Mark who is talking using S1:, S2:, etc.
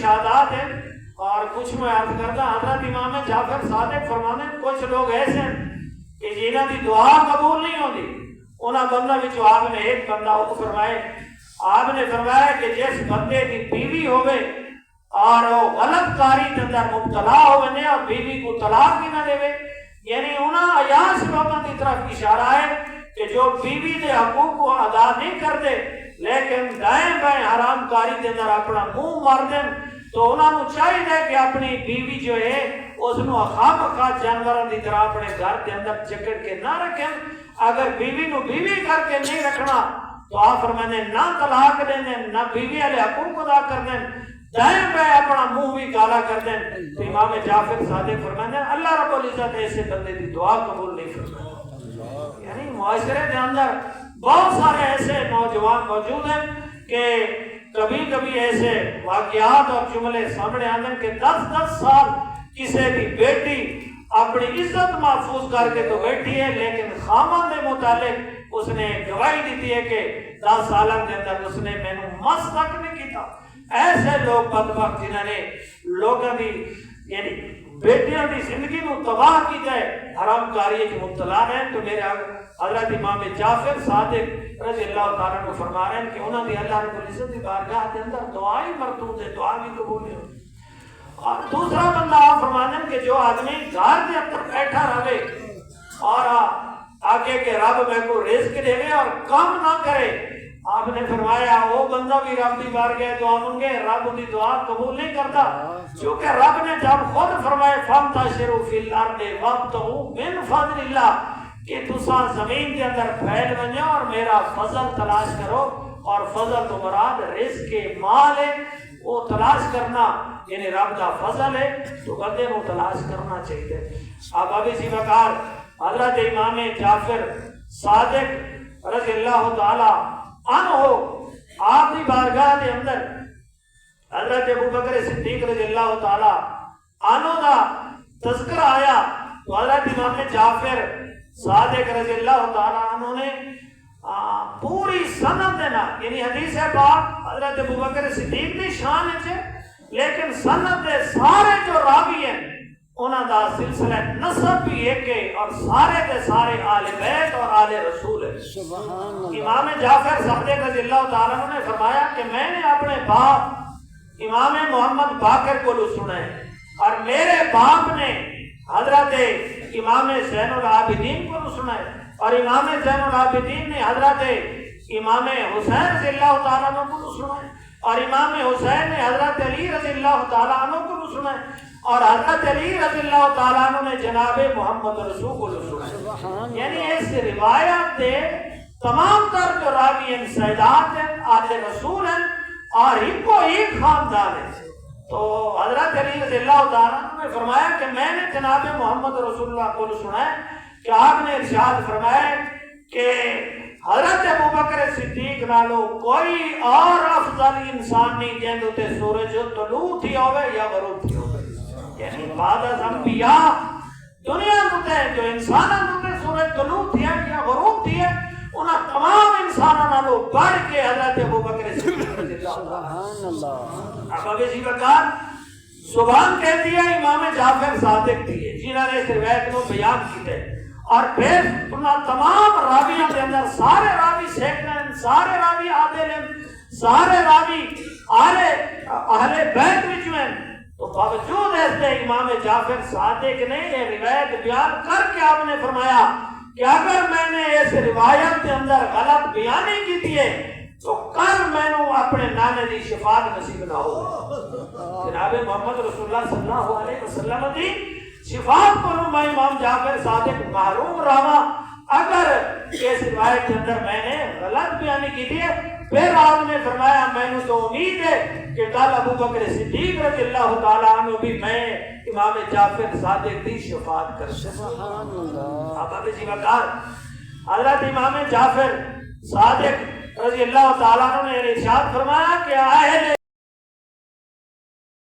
S1: ارشادات ہیں اور کچھ میں عرض کرتا حضرت امام جعفر صادق فرمانے کچھ لوگ ایسے ہیں کہ جنہاں دی دعا قبول نہیں ہوتی انہاں بندہ وچ آپ نے ایک بندہ کو فرمائے آپ نے فرمایا کہ جس بندے کی بیوی ہوئے اور وہ غلط کاری کے اندر مبتلا ہوئے اور بیوی کو طلاق ہی نہ دے، یعنی انہاں عیاش لوگوں کی طرف اشارہ ہے کہ جو بیوی دے حقوق کو ادا نہیں کرتے لیکن دائیں بائیں حرام کاری کے اندر اپنا منہ مار دیں، تو انہوں نے چاہیے کہ اپنی بیوی جو ہے اس نو خامخواہ جانوراں دی طرح اپنے گھر کے اندر جکڑ کے نہ رکھیں۔ اگر بیوی نو بیوی کر کے نہیں رکھنا تو آپ فرمانے نہ طلاق دیں نہ بیوی والے حقوق ادا کر دیں، دائیں بائیں اپنا منہ بھی کالا کر دیں، تو امام جعفر صادق فرمانے اللہ رب العزت ایسے بندے دی دعا قبول نہیں فرماتا۔ یعنی معاشرے کے اندر بہت سارے ایسے نوجوان موجود ہیں کہ کبھی کبھی ایسے واقعات اور جملے سامنے آتے ہیں کہ 10 سال کسی بھی بیٹی اپنی عزت محفوظ کر کے تو بیٹھی ہے لیکن خامن کے متعلق اس نے گواہی دیتی ہے کہ 10 سالوں کے اندر اس نے مینوں مس تک نہیں کیتا۔ ایسے لوگ بدبخت جنہوں نے لوگوں کی یعنی بیٹیاں کی زندگی کو تباہ کیتا ہے حرام کاری کی مبتلا ہیں، تو میرے حضرت امام جعفر صادق رضی اللہ تعالیٰ کو فرما رہے ہیں کہ انہوں نے اللہ رب العزت کی بارگاہ کے اندر دعائیں مردود ہے، دعا بھی قبول نہیں ہوتی۔ اور دوسرا بندہ آپ فرماتے ہیں کہ جو آدمی گھر کے اندر بیٹھا رہے اور آگے کہ رب میں کو رزق دے اور کام نہ کرے، آپ نے فرمایا وہ بندہ بھی رب کی بارگاہ دعا مانگے رب کی دعا قبول نہیں کرتا، چونکہ رب نے جب خود فرمائے فَانْتَشِرُوا فِي الْأَرْضِ وَابْتَغُوا مِنْ فَضْلِ اللَّهِ کہ تساں زمین کے اندر پھیل بنو اور میرا فضل تلاش کرو، اور فضل تو مراد رزق کے مال ہے، وہ تلاش کرنا یعنی رب کا فضل ہے تو بندے کو تلاش کرنا چاہیے۔ اب ابھی سی بکار حضرت امام جعفر صادق رضی اللہ تعالی عنہ آپ کی بارگاہ کے اندر حضرت ابوبکر صدیق رضی اللہ تعالی عنہ کا تذکرہ آیا تو حضرت امام جعفر صادق رضی اللہ تعالی عنہ نے پوری سند دینا یعنی حدیث پاک حضرت ابوبکر صدیق کی شان ہے لیکن سند دے سارے جو راوی ہیں انہاں دا سلسلہ نسب بھی ایک ہے اور سارے دے سارے آل بیت اور آل رسول ہے۔ امام جعفر صادق رضی اللہ تعالیٰ عنہ نے فرمایا کہ میں نے اپنے باپ امام محمد باقر کو سنا ہے اور میرے باپ نے حضرت امام زین العابدین کو سنا ہے اور امام زین العابدین نے حضرت امام حسین رضی اللہ تعالیٰ عنہ کو سنا ہے اور امام حسین نے حضرت علی رضی اللہ تعالیٰ عنہ کو سنا ہے اور حضرت علی رضی اللہ تعالیٰ عنہ نے جناب محمد رسول کو سنا ہے۔ یعنی اس روایت دے تمام تر جو راوی ہیں سیدات ہیں آل رسول ہیں اور ان کو ایک خاندان ہے، تو حضرت علی رضی اللہ تعالیٰ عنہ نے فرمایا کہ میں نے جناب محمد رسول اللہ کو سنا ہے کہ آپ نے ارشاد فرمایا کہ حضرت ابوبکر صدیق نالو کوئی اور افضل انسان نہیں جن تے سورج طلوع تھی ہوئے یا غروب تھی ہوئے، یعنی بعد از انبیاء دنیا تے جو انسانوں تے سورج طلوع تھی ہے یا غروب تھی ہے انہاں تمام انسانوں نالو بڑھ کے حضرت ابوبکر صدیق رضی اللہ اب ابھی جی بکار زبان کہتی ہے امام جعفر صادق تھی ہے جنہوں نے اس روایت کو بیان کیتے اور پھر انہاں تمام راویوں کے اندر سارے راوی سیکھن سارے راوی عادل ہیں سارے راوی اہل بیت وچ ہیں، تو باوجود اس کے امام جعفر صادق نے یہ روایت بیان کر کے آپ نے فرمایا کہ اگر میں نے اس روایت کے اندر غلط بیانی کی تھی ہے تو کل میں نے اپنے نانے دی شفاعت نصیب نہ ہو۔ جناب محمد رسول اللہ صلی اللہ علیہ وسلم دی شفاعت کو میں امام جعفر صادق محروم رہا اگر اس روایت کے اندر میں نے غلط بیانی کی تھی ہے۔ پھر آپ نے فرمایا میں نے تو امید ہے کہ کل ابوبکر صدیق رضی اللہ تعالیٰ عنہ بھی میں امام جعفر صادق دی شفاعت کر سبحان اللہ۔ اب ابھی جی بکار حضرت امام جعفر صادق رضی اللہ تعالیٰ عنہ نے ارشاد فرمایا کہ اہل